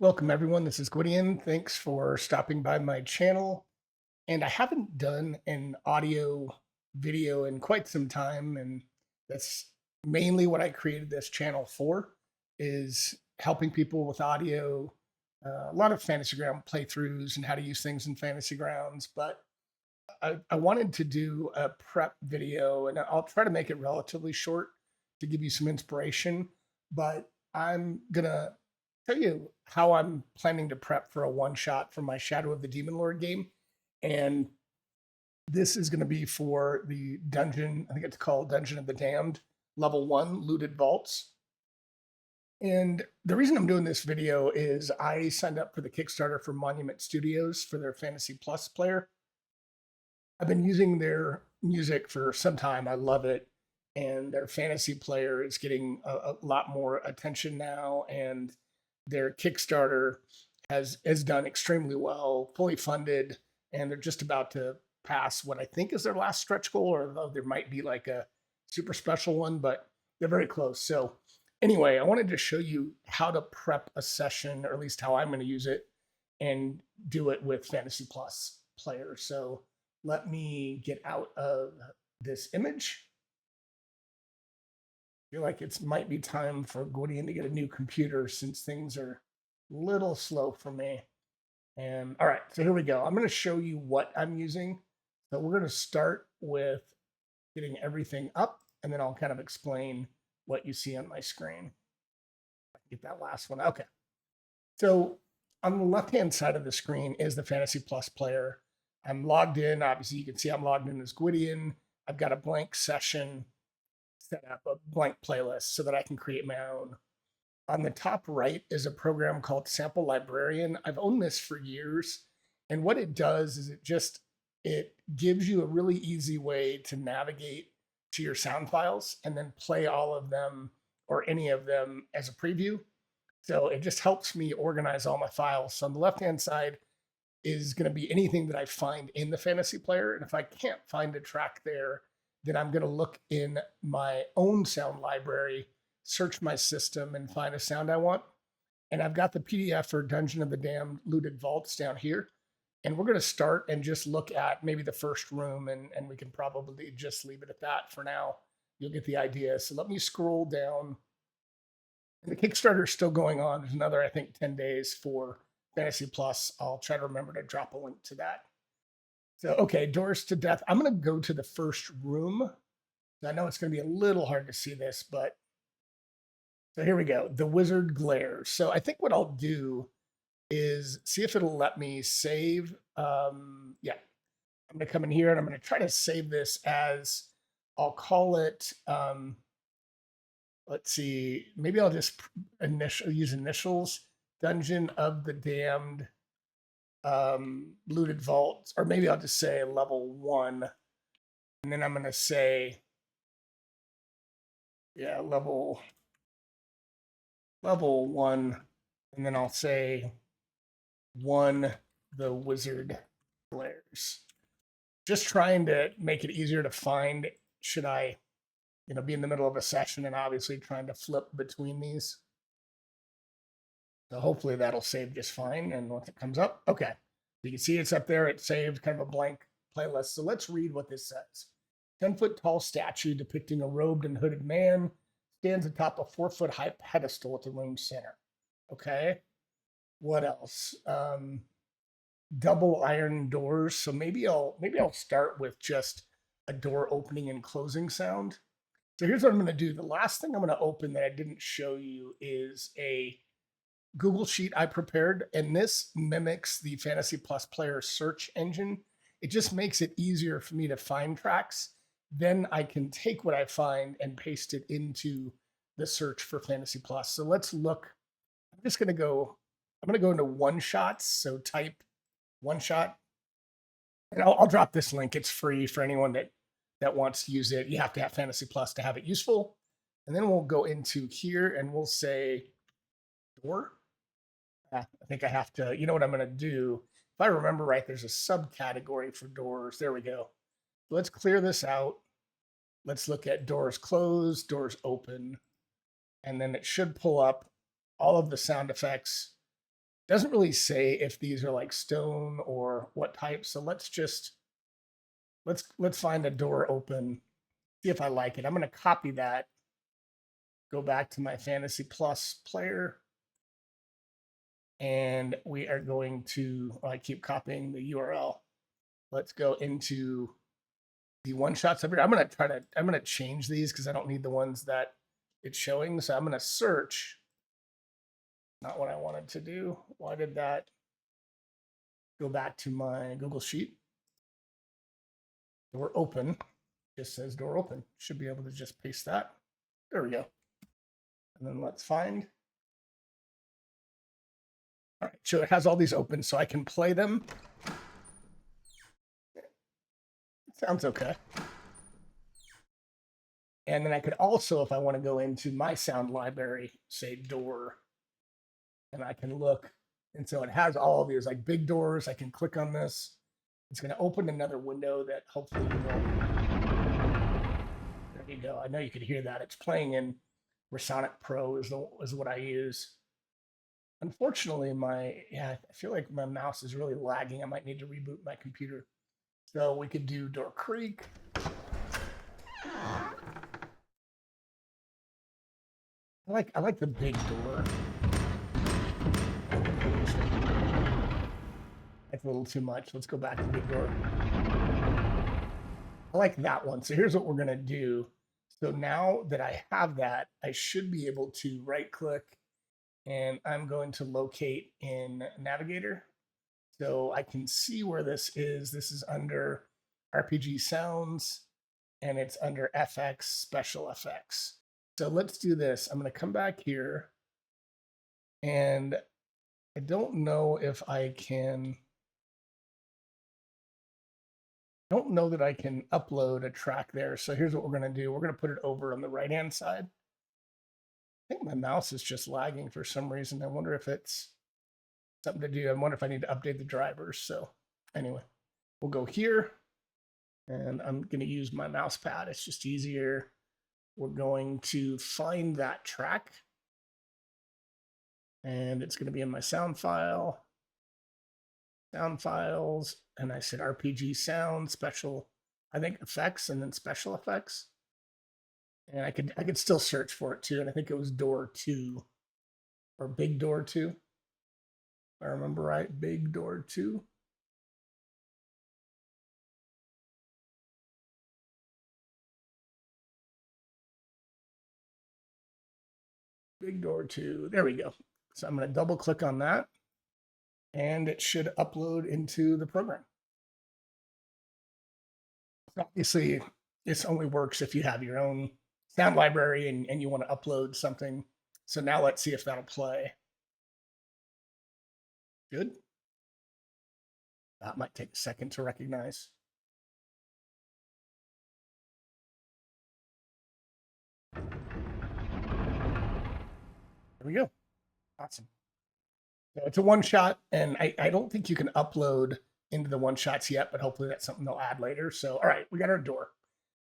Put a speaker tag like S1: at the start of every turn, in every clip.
S1: Welcome everyone, this is Gwydion. Thanks for stopping by my channel. And I haven't done an audio video in quite some time, and that's mainly what I created this channel for, is helping people with audio, a lot of Fantasy Ground playthroughs and how to use things in Fantasy Grounds. But I wanted to do a prep video, and I'll try to make it relatively short to give you some inspiration. But I'm gonna tell you how I'm planning to prep for a one shot for my Shadow of the Demon Lord game. And this is going to be for the dungeon, I think it's called Dungeon of the Damned, level 1 looted vaults. And the reason I'm doing this video is I signed up for the Kickstarter for Monument Studios for their Fantasy Plus player. I've been using their music for some time. I love it. And their fantasy player is getting a lot more attention now. And their Kickstarter has done extremely well, fully funded, and they're just about to pass what I think is their last stretch goal, or there might be like a super special one, but they're very close. So anyway, I wanted to show you how to prep a session, or at least how I'm going to use it, and do it with Fantasy Plus players. So let me get out of this image. I feel like it might be time for Gwydion to get a new computer since things are a little slow for me. And all right, so here we go. I'm going to show you what I'm using. So we're going to start with getting everything up, and then I'll kind of explain what you see on my screen. Get that last one. Okay. So on the left-hand side of the screen is the Fantasy Plus player. I'm logged in. Obviously, you can see I'm logged in as Gwydion. I've got a blank session set up, a blank playlist, so that I can create my own. On the top right is a program called Sample Librarian. I've owned this for years, and what it does is it gives you a really easy way to navigate to your sound files and then play all of them or any of them as a preview. So it just helps me organize all my files. So on the left-hand side is going to be anything that I find in the fantasy player. And if I can't find a track there, then I'm going to look in my own sound library, search my system, and find a sound I want. And I've got the PDF for Dungeon of the Damned Looted Vaults down here. And we're going to start and just look at maybe the first room, and we can probably just leave it at that for now. You'll get the idea. So let me scroll down. And the Kickstarter is still going on. There's another, I think, 10 days for Fantasy Plus. I'll try to remember to drop a link to that. So, okay, Doors to Death. I'm going to go to the first room. I know it's going to be a little hard to see this, but so here we go. The Wizard Glares. So I think what I'll do is see if it'll let me save. Yeah, I'm going to come in here and I'm going to try to save this as, I'll call it, let's see, maybe I'll just use initials, Dungeon of the Damned Looted Vaults, or maybe I'll just say level 1, and then I'm going to say, yeah, level 1, and then I'll say 1, the Wizard Glares. Just trying to make it easier to find should I, be in the middle of a session, and obviously trying to flip between these. So hopefully that'll save just fine. And once it comes up, okay. You can see it's up there. It saved kind of a blank playlist. So let's read what this says. 10-foot tall statue depicting a robed and hooded man stands atop a 4-foot high pedestal at the room's center. Okay. What else? Double iron doors. So maybe I'll start with just a door opening and closing sound. So here's what I'm going to do. The last thing I'm going to open that I didn't show you is a Google Sheet I prepared, and this mimics the Fantasy Plus player search engine. It just makes it easier for me to find tracks. Then I can take what I find and paste it into the search for Fantasy Plus. So let's look. I'm going to go into one shots. So type one shot, and I'll drop this link. It's free for anyone that wants to use it. You have to have Fantasy Plus to have it useful. And then we'll go into here and we'll say door. I think I have to, you know what I'm going to do? If I remember right, there's a subcategory for doors. There we go. Let's clear this out. Let's look at doors closed, doors open, and then it should pull up all of the sound effects doesn't really say if these are like stone or what type. So let's find a door open, see if I like it. I'm going to copy that, go back to my Fantasy Plus player, and we are going to, I keep copying the URL. Let's go into the one shots over here. I'm going to change these because I don't need the ones that it's showing. So I'm going to search. Not what I wanted to do. Why did that go back to my Google Sheet? Door open. Just says door open. Should be able to just paste that. There we go. And then let's find. All right, so it has all these open, so I can play them. Sounds okay. And then I could also, if I want to go into my sound library, say door, and I can look. And so it has all of these like big doors. I can click on this. It's going to open another window that hopefully you will. There you go. I know you could hear that. It's playing in Resonic Pro is what I use. Unfortunately, I feel like my mouse is really lagging. I might need to reboot my computer. So we could do Door Creek. I like the big door. That's a little too much. Let's go back to the big door. I like that one. So here's what we're gonna do. So now that I have that, I should be able to right click, and I'm going to locate in Navigator. So I can see where this is. This is under RPG Sounds, and it's under FX, Special Effects. So let's do this. I'm going to come back here, and I don't know if I can. I don't know that I can upload a track there. So here's what we're going to do. We're going to put it over on the right-hand side. I think my mouse is just lagging for some reason. I wonder if it's something to do. I wonder if I need to update the drivers. So anyway, we'll go here, and I'm going to use my mouse pad. It's just easier. We're going to find that track, and it's going to be in my sound file, sound files, and I said RPG sound, special, I think effects, and then special effects. And I could still search for it too, and I think it was door 2 or big door 2. If I remember right, big door 2. Big door 2. There we go. So I'm going to double click on that, and it should upload into the program. Obviously, this only works if you have your own sound library and you want to upload something. So now let's see if that'll play. Good. That might take a second to recognize. There we go. Awesome. So it's a one shot, and I don't think you can upload into the one shots yet, but hopefully that's something they'll add later. So, all right, we got our door.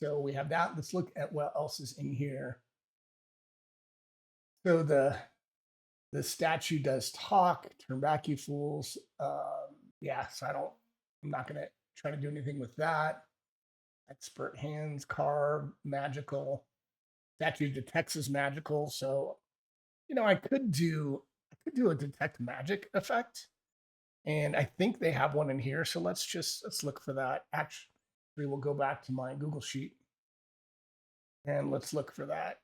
S1: So we have that. Let's look at what else is in here. So the statue does talk. Turn back, you fools. Yeah, so I'm not going to try to do anything with that. Expert hands, carve, magical. Statue detects as magical. So, I could do a detect magic effect. And I think they have one in here. So let's look for that. Actually, we'll go back to my Google Sheet, and let's look for that.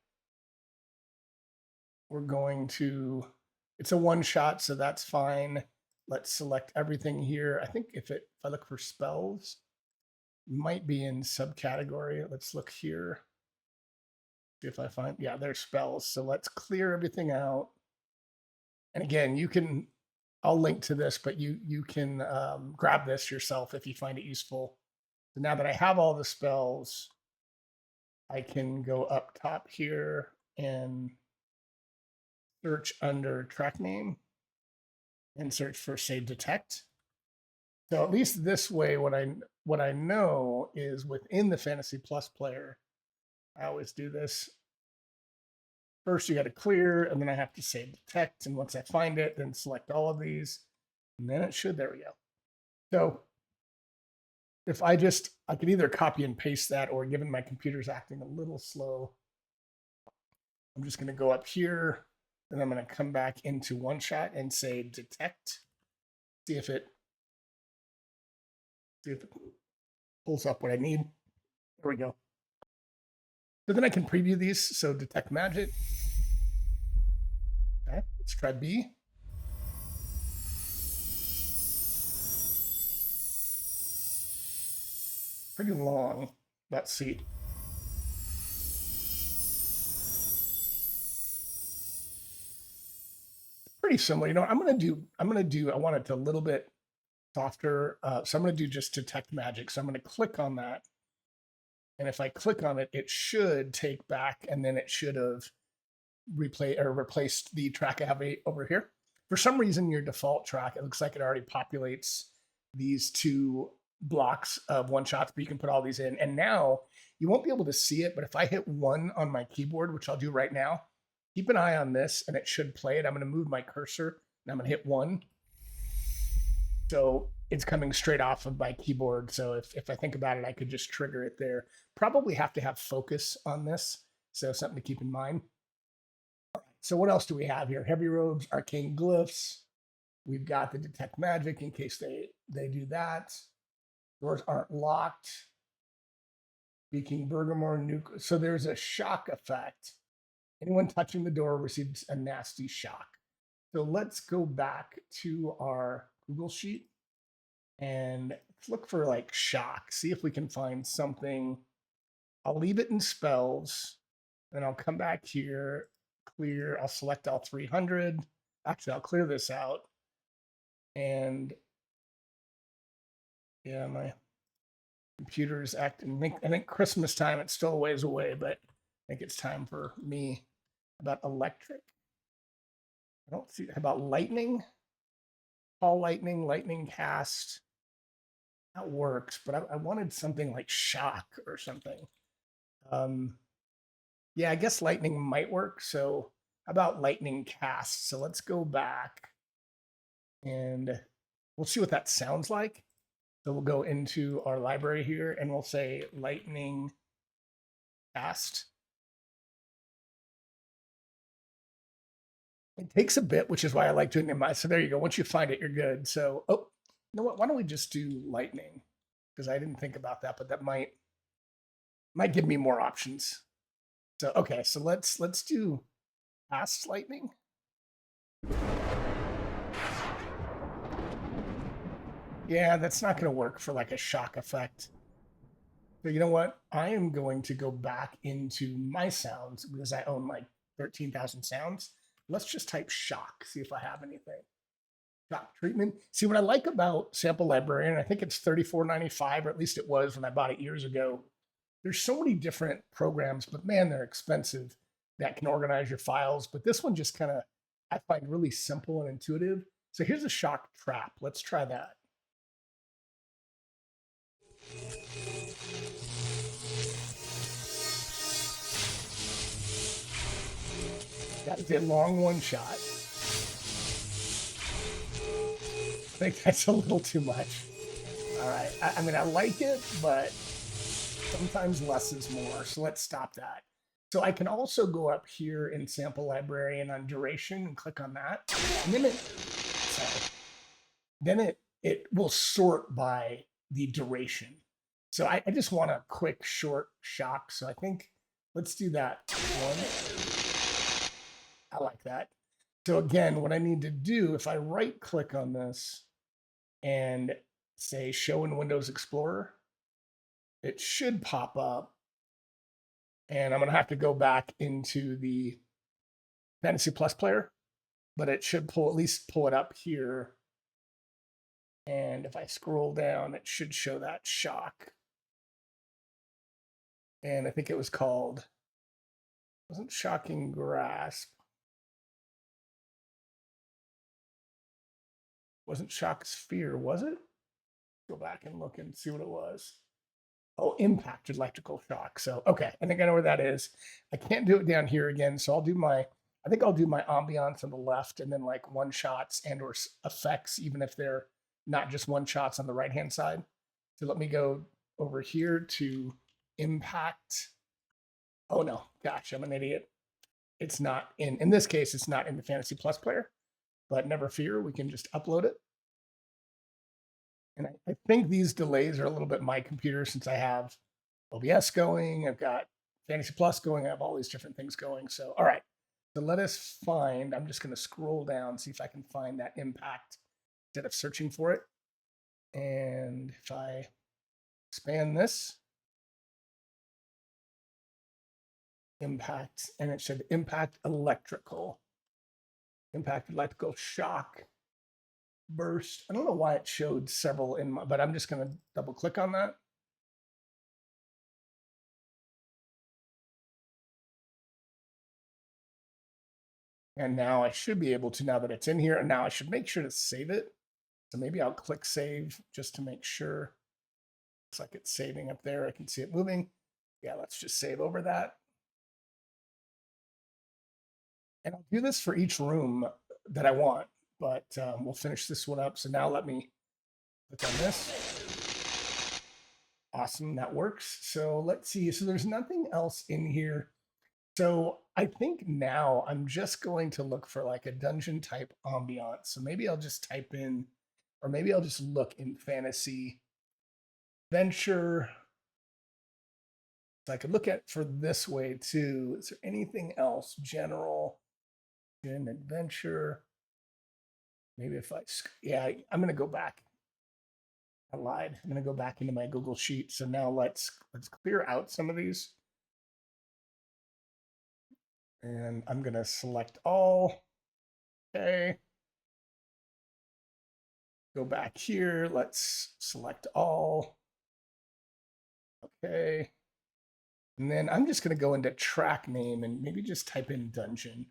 S1: We're going to, it's a one shot, so that's fine. Let's select everything here. I think if I look for spells, it might be in subcategory. Let's look here. See if I find, yeah, there's spells. So let's clear everything out. And again, I'll link to this, but you can grab this yourself if you find it useful. So now that I have all the spells, I can go up top here and search under track name and search for, say, detect. So at least this way, what I know is within the Fantasy Plus player, I always do this. First, you got to clear, and then I have to say detect. And once I find it, then select all of these. And then it should, there we go. So if I could either copy and paste that, or given my computer's acting a little slow, I'm just going to go up here, and I'm going to come back into OneShot and say detect. See if it pulls up what I need. There we go. So then I can preview these. So detect magic. Okay, let's try B. Pretty long, that seat. Pretty similar. You know, I want it to a little bit softer. So I'm going to do just detect magic. So I'm going to click on that. And if I click on it, it should take back, and then it should have replaced the track I have over here. For some reason, your default track, it looks like it already populates these two blocks of OneShots, but you can put all these in. And now you won't be able to see it, but if I hit 1 on my keyboard, which I'll do right now, keep an eye on this and it should play it. I'm going to move my cursor and I'm going to hit 1. So it's coming straight off of my keyboard. So if I think about it, I could just trigger it there. Probably have to have focus on this. So something to keep in mind. So what else do we have here? Heavy robes, arcane glyphs. We've got the detect magic in case they do that. Doors aren't locked. Speaking Bergamore nuke. So there's a shock effect. Anyone touching the door receives a nasty shock. So let's go back to our Google Sheet and let's look for like shock. See if we can find something. I'll leave it in spells. Then I'll come back here, clear. I'll select all 300. Actually, I'll clear this out. And yeah, my computer's acting. I think Christmas time, it's still a ways away, but I think it's time for me. About electric. I don't see. How about lightning? Call lightning, lightning cast. That works, but I wanted something like shock or something. Yeah, I guess lightning might work. So how about lightning cast? So let's go back and we'll see what that sounds like. So we'll go into our library here and we'll say lightning cast. It takes a bit, which is why I like doing it. So there you go. Once you find it, you're good. So, oh, you know what? Why don't we just do lightning? Because I didn't think about that, but that might give me more options. So okay, so let's do fast lightning. Yeah, that's not going to work for like a shock effect. So you know what? I am going to go back into my sounds because I own like 13,000 sounds. Let's just type shock, see if I have anything. Shock treatment. See what I like about Sample Librarian, I think it's $34.95, or at least it was when I bought it years ago. There's so many different programs, but man, they're expensive that can organize your files. But this one just kind of, I find really simple and intuitive. So here's a shock trap. Let's try that. That is a long one shot. I think that's a little too much. All right. I mean, I like it, but sometimes less is more. So let's stop that. So I can also go up here in Sample Librarian on duration and click on that. And then it will sort by the duration. So I just want a quick, short shock. So I think let's do that one. I like that. So again, what I need to do, if I right click on this and say show in Windows Explorer, it should pop up. And I'm going to have to go back into the Fantasy Plus player, but it should at least pull it up here. And if I scroll down, it should show that shock. And I think it was called, wasn't Shocking Grasp. Wasn't Shock Sphere, was it? Go back and look and see what it was. Oh, impact electrical shock. So, okay, I think I know where that is. I can't do it down here again. So I think I'll do my ambiance on the left and then like one shots and or effects, even if they're not just one shots on the right-hand side. So let me go over here to impact. Oh no, gosh, I'm an idiot. It's not in this case, it's not in the Fantasy Plus player, but never fear, we can just upload it. And I think these delays are a little bit my computer since I have OBS going, I've got Fantasy Plus going, I have all these different things going. So, all right. So let us find, I'm just going to scroll down, see if I can find that impact instead of searching for it. And if I expand this, impact, and it should impact electrical shock burst. I don't know why it showed several in my, but I'm just going to double click on that. And now I should be able to, now that it's in here, and now I should make sure to save it. So maybe I'll click save just to make sure. Looks like it's saving up there. I can see it moving. Yeah, let's just save over that. And I'll do this for each room that I want, but we'll finish this one up. So now let me click on this. Awesome, that works. So let's see. So there's nothing else in here. So I think now I'm just going to look for like a dungeon type ambiance. So maybe I'll just type in, or maybe I'll just look in fantasy venture. So I could look at for this way too. Is there anything else? General, adventure. Maybe if yeah, I'm going to go back. I lied. I'm going to go back into my Google Sheet. So now let's clear out some of these. And I'm going to select all. Okay. Go back here. Let's select all. Okay. And then I'm just going to go into track name and maybe just type in dungeon.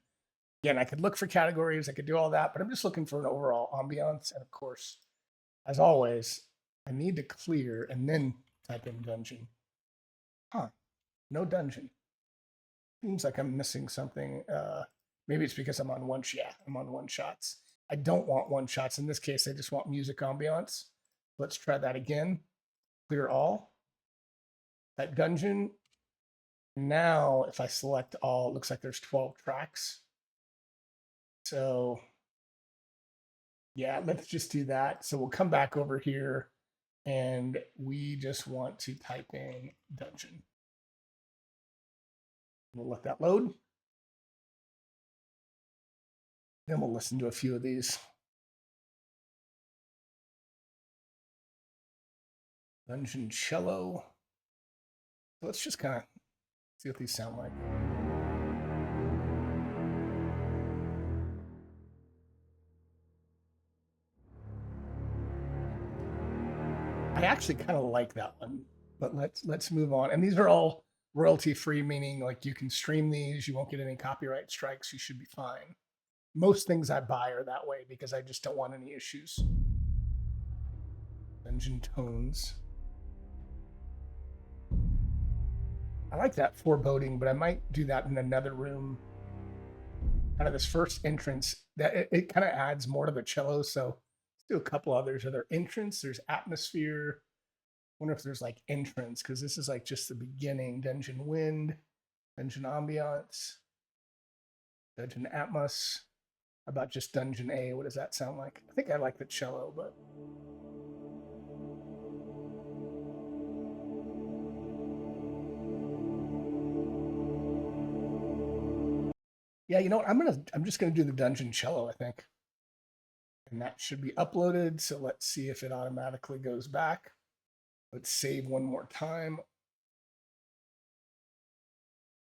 S1: Again, I could look for categories. I could do all that, but I'm just looking for an overall ambiance. And of course, as always, I need to clear and then type in dungeon. Huh. No dungeon. Seems like I'm missing something. Maybe it's because I'm on one shot. Yeah, I'm on one shots. I don't want one shots. In this case, I just want music ambiance. Let's try that again. Clear all. That dungeon. Now, if I select all, it looks like there's 12 tracks. So yeah, let's just do that. So we'll come back over here and we just want to type in dungeon. We'll let that load. Then we'll listen to a few of these. Dungeon cello. Let's just kind of see what these sound like. I actually kind of like that one, but let's move on. And these are all royalty free, meaning like you can stream these, you won't get any copyright strikes, you should be fine. Most things I buy are that way because I just don't want any issues. Dungeon tones. I like that foreboding, but I might do that in another room. Kind of this first entrance, that it kind of adds more to the cello. So let's do a couple others. Are there entrance? There's atmosphere. I wonder if there's like entrance, because this is like just the beginning. Dungeon wind, dungeon ambiance, dungeon atmos. How about just dungeon A? What does that sound like? I think I like the cello, but yeah, you know what? I'm just gonna do the dungeon cello, I think. And that should be uploaded. So let's see if it automatically goes back. Let's save one more time.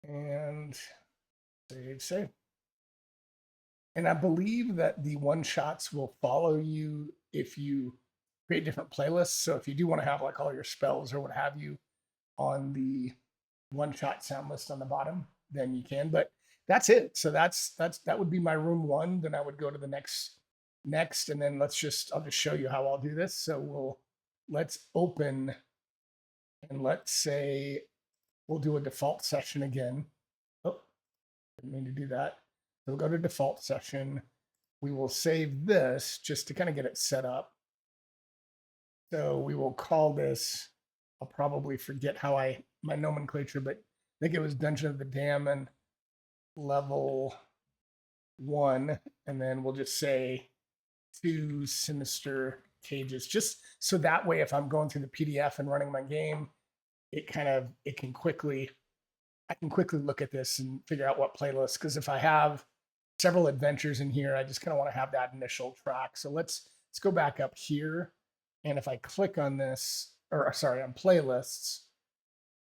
S1: And save. And I believe that the one shots will follow you if you create different playlists. So if you do want to have like all your spells or what have you on the one shot sound list on the bottom, then you can. But that's it. So that would be my room one. Then I would go to the next, and then I'll just show you how I'll do this. So let's open And let's say we'll do a default session again. Oh, didn't mean to do that. So we'll go to default session. We will save this just to kind of get it set up. So we will call this, I'll probably forget how my nomenclature, but I think it was Dungeon of the Damned level 1. And then we'll just say 2 Sinister Cages, just so that way if I'm going through the PDF and running my game, I can quickly look at this and figure out what playlist, because if I have several adventures in here, I just kind of want to have that initial track. So let's go back up here, and if I click on this, or sorry, on playlists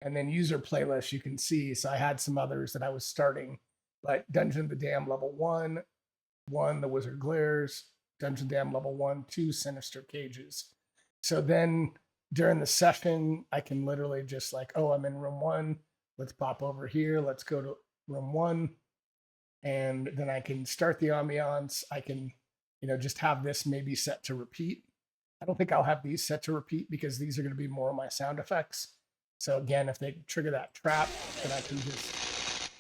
S1: and then user playlists, you can see, so I had some others that I was starting, like Dungeon of the Damned level 1, The Wizard Glares, Dungeon Damned level 1, 2 Sinister Cages. So then during the session, I can literally just like, oh, I'm in room 1. Let's pop over here. Let's go to room 1. And then I can start the ambiance. I can, just have this maybe set to repeat. I don't think I'll have these set to repeat because these are going to be more of my sound effects. So again, if they trigger that trap, then I can just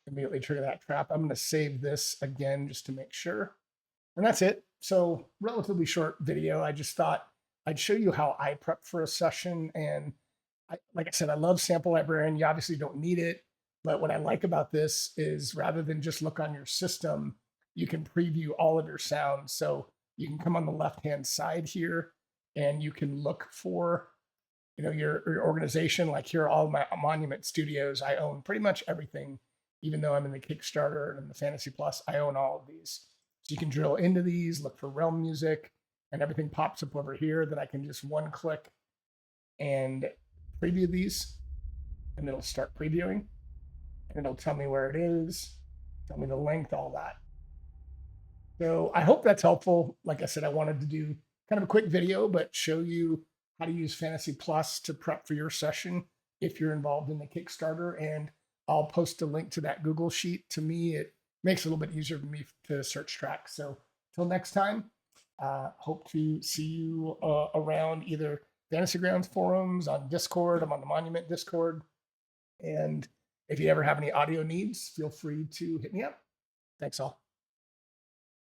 S1: immediately trigger that trap. I'm going to save this again just to make sure. And that's it. So relatively short video. I just thought I'd show you how I prep for a session. And like I said, I love Sample Librarian. You obviously don't need it. But what I like about this is rather than just look on your system, you can preview all of your sounds. So you can come on the left-hand side here and you can look for, your organization. Like here are all my Monument Studios. I own pretty much everything, even though I'm in the Kickstarter and the Fantasy Plus, I own all of these. So you can drill into these, look for realm music, and everything pops up over here. Then I can just one click and preview these, and it'll start previewing. And it'll tell me where it is, tell me the length, all that. So I hope that's helpful. Like I said, I wanted to do kind of a quick video, but show you how to use Fantasy Plus to prep for your session if you're involved in the Kickstarter. And I'll post a link to that Google Sheet. To me, it makes it a little bit easier for me to search tracks. So till next time, hope to see you around either Fantasy Grounds forums, on Discord. I'm on the Monument Discord. And if you ever have any audio needs, feel free to hit me up. Thanks all.